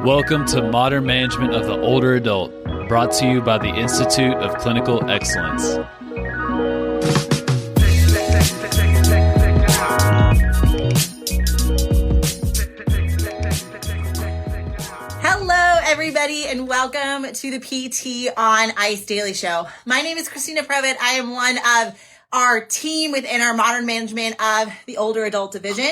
Welcome to Modern Management of the Older Adult, brought to you by the Institute of Clinical Excellence. Hello, everybody, and welcome to the PT on Ice Daily Show. My name is Christina. I am one of our team within our Modern Management of the Older Adult division.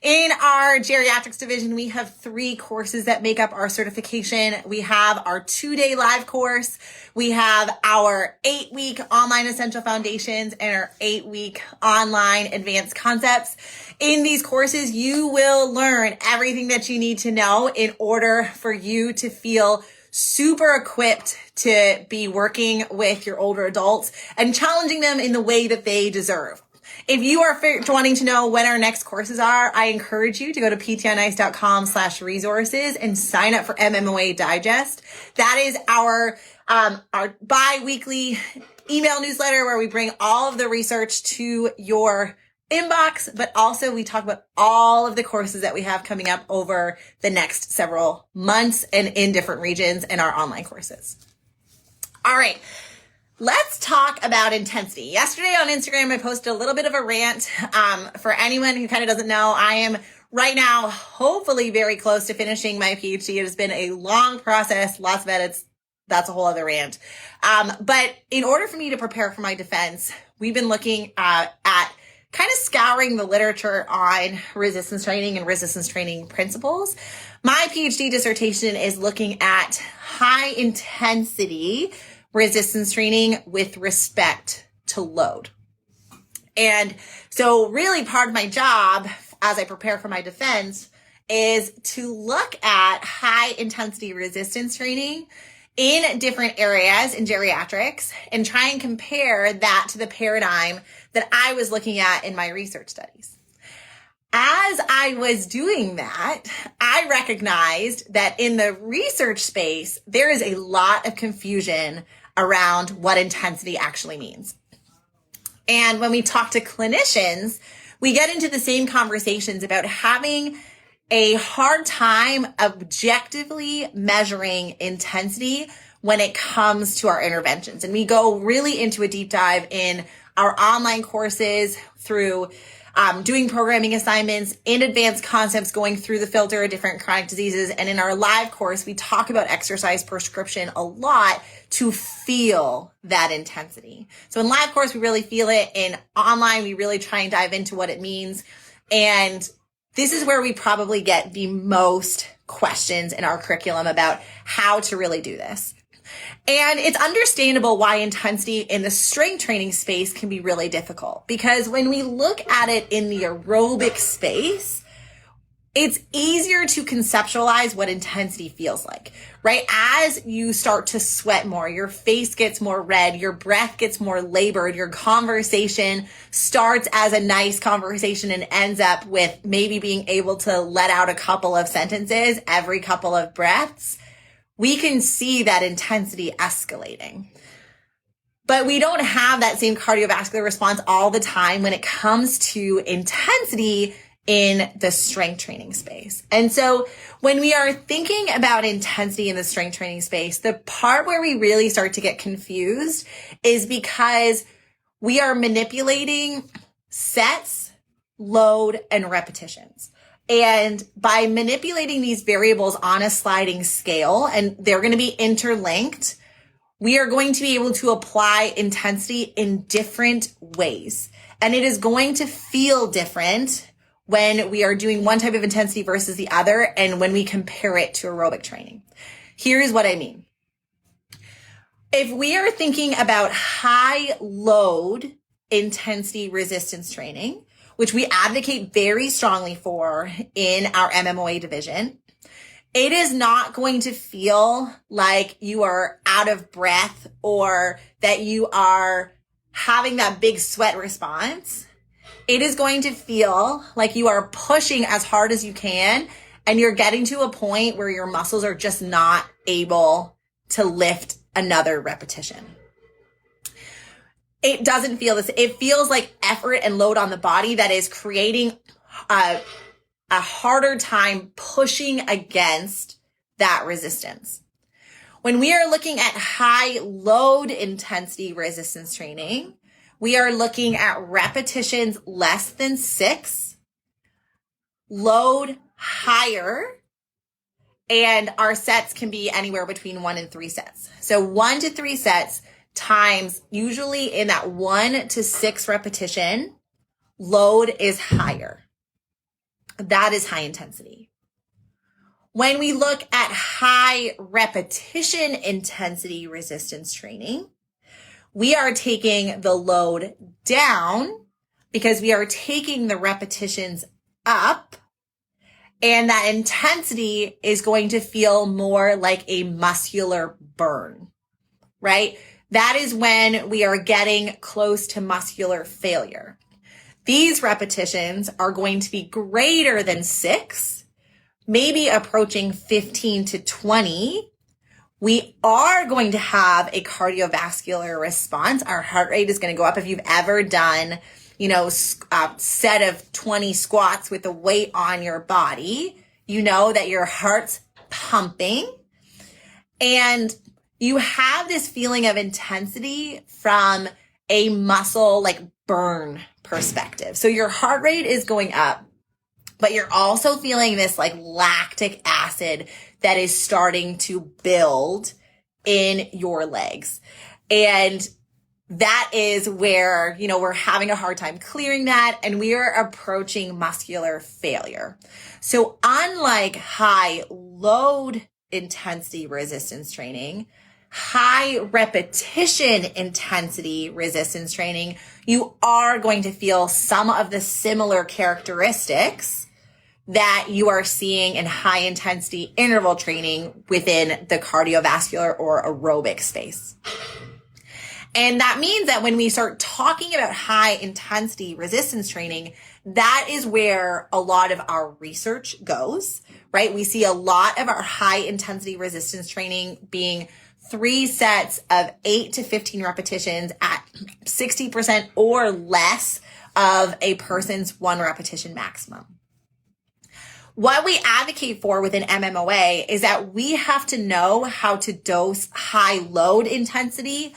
In our geriatrics division, we have 3 courses that make up our certification. We have our 2-day live course. We have our 8-week online essential foundations and our 8-week online advanced concepts. In these courses, you will learn everything that you need to know in order for you to feel super equipped to be working with your older adults and challenging them in the way that they deserve. If you are wanting to know when our next courses are, I encourage you to go to ptonice.com/resources and sign up for MMOA Digest. That is our bi-weekly email newsletter where we bring all of the research to your inbox, but also we talk about all of the courses that we have coming up over the next several months and in different regions in our online courses. All right. Let's talk about intensity. Yesterday on Instagram, I posted a little bit of a rant. For anyone who kind of doesn't know, I am right now, hopefully very close to finishing my PhD. It has been a long process, lots of edits. That's a whole other rant. But in order for me to prepare for my defense, we've been looking at kind of scouring the literature on resistance training and resistance training principles. My PhD dissertation is looking at high intensity resistance training with respect to load. And so really part of my job as I prepare for my defense is to look at high intensity resistance training in different areas in geriatrics and try and compare that to the paradigm that I was looking at in my research studies. As I was doing that, I recognized that in the research space, there is a lot of confusion around what intensity actually means. And when we talk to clinicians, we get into the same conversations about having a hard time objectively measuring intensity when it comes to our interventions. And we go really into a deep dive in our online courses through doing programming assignments, in advanced concepts, going through the filter of different chronic diseases. And in our live course, we talk about exercise prescription a lot to feel that intensity. So in live course, we really feel it. In online, we really try and dive into what it means. And this is where we probably get the most questions in our curriculum about how to really do this. And it's understandable why intensity in the strength training space can be really difficult, because when we look at it in the aerobic space, it's easier to conceptualize what intensity feels like, right? As you start to sweat more, your face gets more red, your breath gets more labored, your conversation starts as a nice conversation and ends up with maybe being able to let out a couple of sentences every couple of breaths. We can see that intensity escalating. But we don't have that same cardiovascular response all the time when it comes to intensity in the strength training space. And so when we are thinking about intensity in the strength training space, the part where we really start to get confused is because we are manipulating sets, load, and repetitions. And by manipulating these variables on a sliding scale, and they're going to be interlinked, we are going to be able to apply intensity in different ways. And it is going to feel different when we are doing one type of intensity versus the other, and when we compare it to aerobic training. Here's what I mean. If we are thinking about high load intensity resistance training, which we advocate very strongly for in our MMOA division, it is not going to feel like you are out of breath or that you are having that big sweat response. It is going to feel like you are pushing as hard as you can and you're getting to a point where your muscles are just not able to lift another repetition. It doesn't feel this. It feels like effort and load on the body that is creating a harder time pushing against that resistance. When we are looking at high load intensity resistance training, we are looking at repetitions less than 6, load higher, and our sets can be anywhere between 1 and 3 sets. So 1 to 3 sets times, usually in that 1 to 6 repetition, load is higher. That is high intensity. When we look at high repetition intensity resistance training, we are taking the load down because we are taking the repetitions up, and that intensity is going to feel more like a muscular burn, right? That is when we are getting close to muscular failure. These repetitions are going to be greater than 6, maybe approaching 15 to 20. We are going to have a cardiovascular response. Our heart rate is going to go up. If you've ever done, a set of 20 squats with the weight on your body, you know that your heart's pumping. And you have this feeling of intensity from a muscle like burn perspective. So your heart rate is going up, but you're also feeling this like lactic acid that is starting to build in your legs. And that is where, we're having a hard time clearing that, and we are approaching muscular failure. So unlike high load intensity resistance training, high repetition intensity resistance training, you are going to feel some of the similar characteristics that you are seeing in high intensity interval training within the cardiovascular or aerobic space. And that means that when we start talking about high intensity resistance training, that is where a lot of our research goes, right? We see a lot of our high intensity resistance training being 3 sets of 8 to 15 repetitions at 60% or less of a person's 1 repetition maximum. What we advocate for within MMOA is that we have to know how to dose high load intensity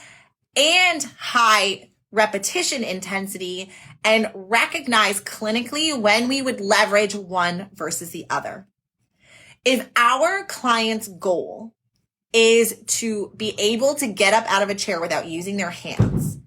and high repetition intensity and recognize clinically when we would leverage one versus the other. If our client's goal is to be able to get up out of a chair without using their hands,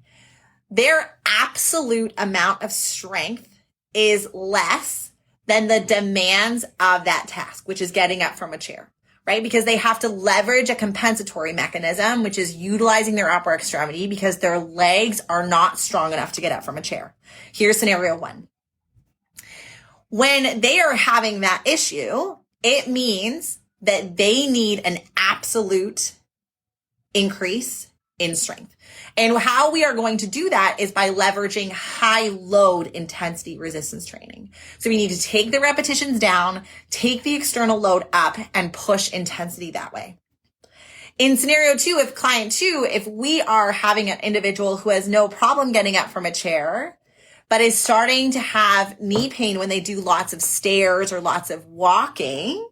their absolute amount of strength is less than the demands of that task, which is getting up from a chair, right? Because they have to leverage a compensatory mechanism, which is utilizing their upper extremity because their legs are not strong enough to get up from a chair. Here's scenario 1. When they are having that issue, it means that they need an absolute increase in strength. And how we are going to do that is by leveraging high load intensity resistance training. So we need to take the repetitions down, take the external load up, and push intensity that way. In scenario 2, with client 2, if we are having an individual who has no problem getting up from a chair, but is starting to have knee pain when they do lots of stairs or lots of walking,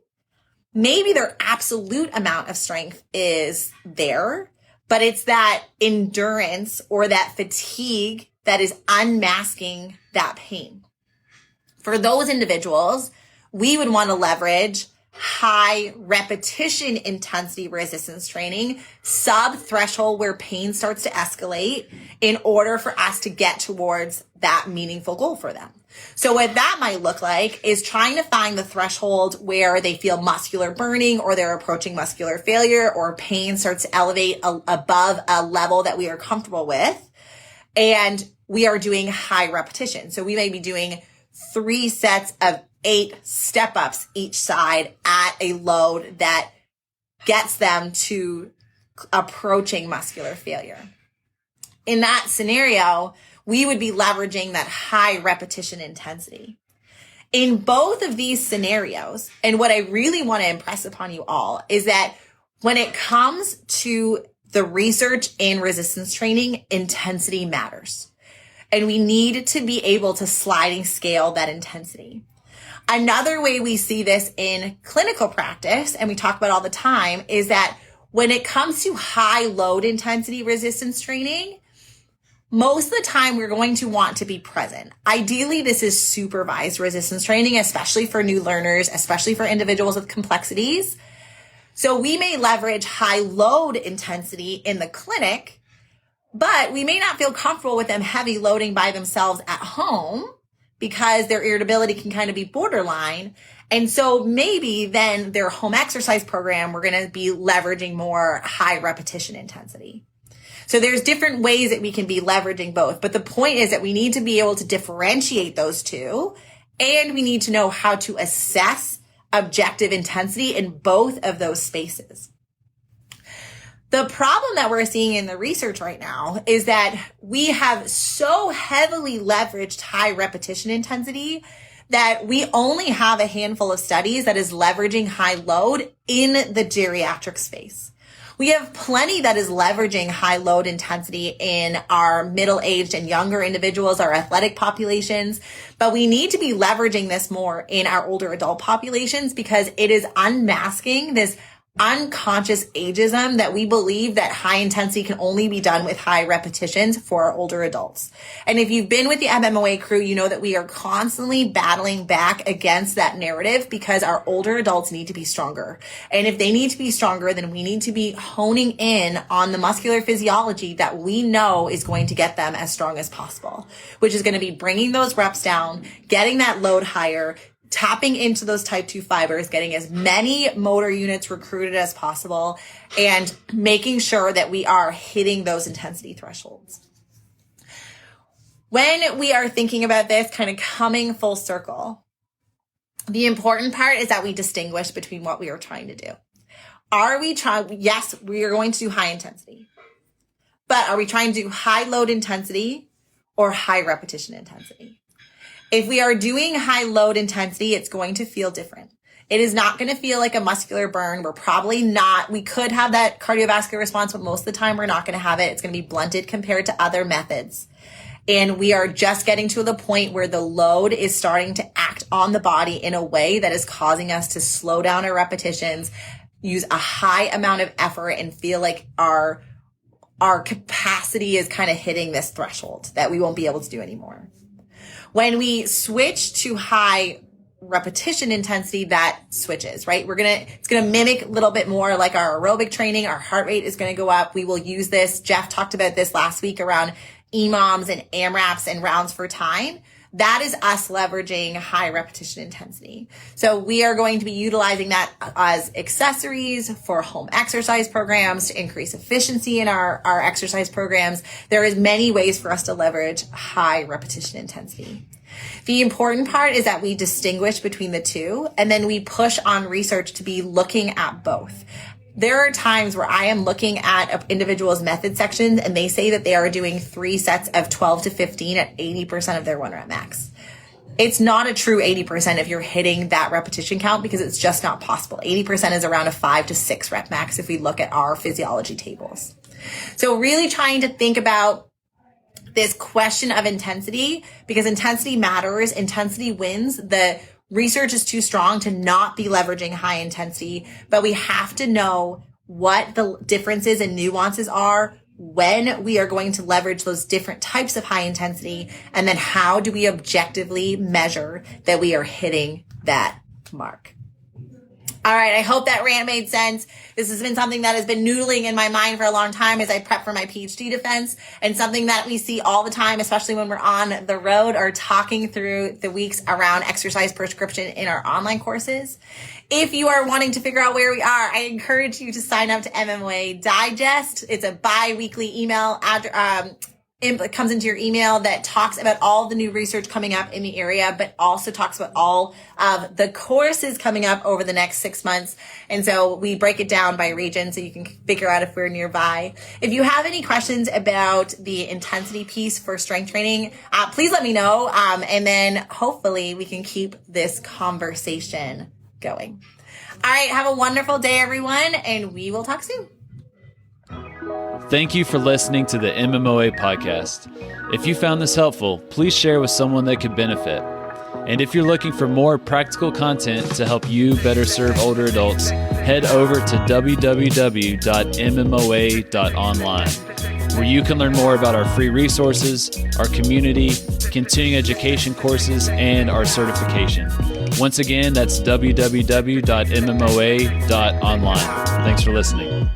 maybe their absolute amount of strength is there, but it's that endurance or that fatigue that is unmasking that pain. For those individuals, we would want to leverage high repetition intensity resistance training, sub-threshold where pain starts to escalate in order for us to get towards that meaningful goal for them. So what that might look like is trying to find the threshold where they feel muscular burning or they're approaching muscular failure or pain starts to elevate above a level that we are comfortable with. And we are doing high repetition. So we may be doing 3 sets of 8 step-ups each side at a load that gets them to approaching muscular failure. In that scenario, we would be leveraging that high repetition intensity. In both of these scenarios, and what I really want to impress upon you all is that when it comes to the research in resistance training, intensity matters. And we need to be able to sliding scale that intensity. Another way we see this in clinical practice, and we talk about all the time, is that when it comes to high load intensity resistance training, most of the time we're going to want to be present. Ideally, this is supervised resistance training, especially for new learners, especially for individuals with complexities. So we may leverage high load intensity in the clinic, but we may not feel comfortable with them heavy loading by themselves at home because their irritability can kind of be borderline. And so maybe then their home exercise program, we're going to be leveraging more high repetition intensity. So there's different ways that we can be leveraging both. But the point is that we need to be able to differentiate those two, and we need to know how to assess objective intensity in both of those spaces. The problem that we're seeing in the research right now is that we have so heavily leveraged high repetition intensity that we only have a handful of studies that is leveraging high load in the geriatric space. We have plenty that is leveraging high load intensity in our middle-aged and younger individuals, our athletic populations, but we need to be leveraging this more in our older adult populations because it is unmasking this unconscious ageism that we believe that high intensity can only be done with high repetitions for our older adults. And if you've been with the MMOA crew, you know that we are constantly battling back against that narrative because our older adults need to be stronger. And if they need to be stronger, then we need to be honing in on the muscular physiology that we know is going to get them as strong as possible, which is going to be bringing those reps down, getting that load higher, tapping into those type 2 fibers, getting as many motor units recruited as possible, and making sure that we are hitting those intensity thresholds. When we are thinking about this, kind of coming full circle, the important part is that we distinguish between what we are trying to do. Yes, we are going to do high intensity, but are we trying to do high load intensity or high repetition intensity? If we are doing high load intensity, it's going to feel different. It is not going to feel like a muscular burn. We could have that cardiovascular response, but most of the time we're not going to have it. It's going to be blunted compared to other methods. And we are just getting to the point where the load is starting to act on the body in a way that is causing us to slow down our repetitions, use a high amount of effort, and feel like our capacity is kind of hitting this threshold that we won't be able to do anymore. When we switch to high repetition intensity, that switches, right? It's going to mimic a little bit more like our aerobic training. Our heart rate is going to go up. We will use this. Jeff talked about this last week around EMOMs and AMRAPs and rounds for time. That is us leveraging high repetition intensity. So we are going to be utilizing that as accessories for home exercise programs to increase efficiency in our exercise programs. There is many ways for us to leverage high repetition intensity. The important part is that we distinguish between the two, and then we push on research to be looking at both. There are times where I am looking at an individual's method sections and they say that they are doing 3 sets of 12 to 15 at 80% of their 1 rep max. It's not a true 80% if you're hitting that repetition count because it's just not possible. 80% is around a 5 to 6 rep max if we look at our physiology tables. So really trying to think about this question of intensity, because intensity matters, intensity wins. The research is too strong to not be leveraging high intensity, but we have to know what the differences and nuances are when we are going to leverage those different types of high intensity, and then how do we objectively measure that we are hitting that mark. All right, I hope that rant made sense. This has been something that has been noodling in my mind for a long time as I prep for my PhD defense, and something that we see all the time, especially when we're on the road or talking through the weeks around exercise prescription in our online courses. If you are wanting to figure out where we are, I encourage you to sign up to MMOA Digest. It's a bi-weekly email it comes into your email that talks about all the new research coming up in the area, but also talks about all of the courses coming up over the next 6 months. And so we break it down by region so you can figure out if we're nearby. If you have any questions about the intensity piece for strength training, please let me know. And then hopefully we can keep this conversation going. All right. Have a wonderful day, everyone, and we will talk soon. Thank you for listening to the MMOA podcast. If you found this helpful, please share with someone that could benefit. And if you're looking for more practical content to help you better serve older adults, head over to www.mmoa.online, where you can learn more about our free resources, our community, continuing education courses, and our certification. Once again, that's www.mmoa.online. Thanks for listening.